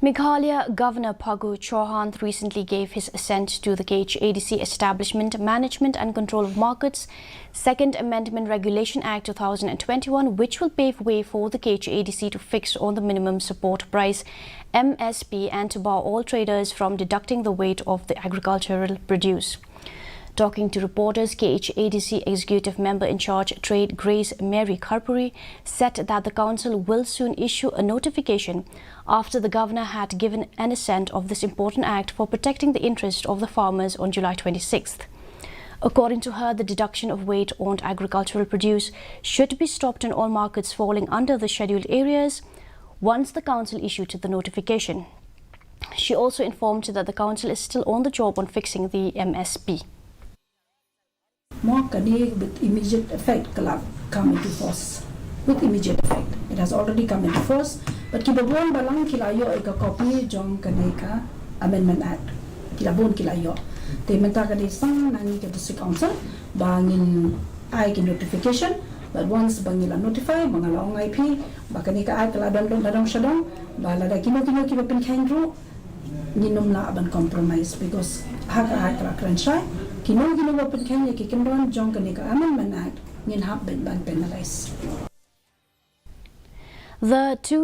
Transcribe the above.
Meghalaya Governor Phagc Chauhan recently gave his assent to the Khadc Establishment, Management and Control of Markets Second Amendment Regulation Act 2021, which will pave way for the Khadc to fix on the minimum support price (MSP) and to bar all traders from deducting the weight of the agricultural produce. Talking to reporters, Khadc Executive Member in Charge Trade Grace Mary Kharpuri said that the Council will soon issue a notification after the Governor had given an assent of this important act for protecting the interest of the farmers on July 26th. According to her, the deduction of weight on agricultural produce should be stopped in all markets falling under the scheduled areas once the Council issued the notification. She also informed that the Council is still on the job on fixing the MSP. More Khadc with immediate effect come into force. With immediate effect. It has already come into force. But kibabon balang kilayo ika copy jong Khadc Amendment Act. Kilabon kilayo. They menta Khadc sang nangi ke District Council bangin ai ki notification. But once bangila notify mangala ong IP bakani ka ai kala dong shadong balada kino kibapin khandru ninum na aban compromise because haka kala kranchai kino wapin Kenya ki kindon jong Khadc Amendment Act ngin hap ben ban penalize. The two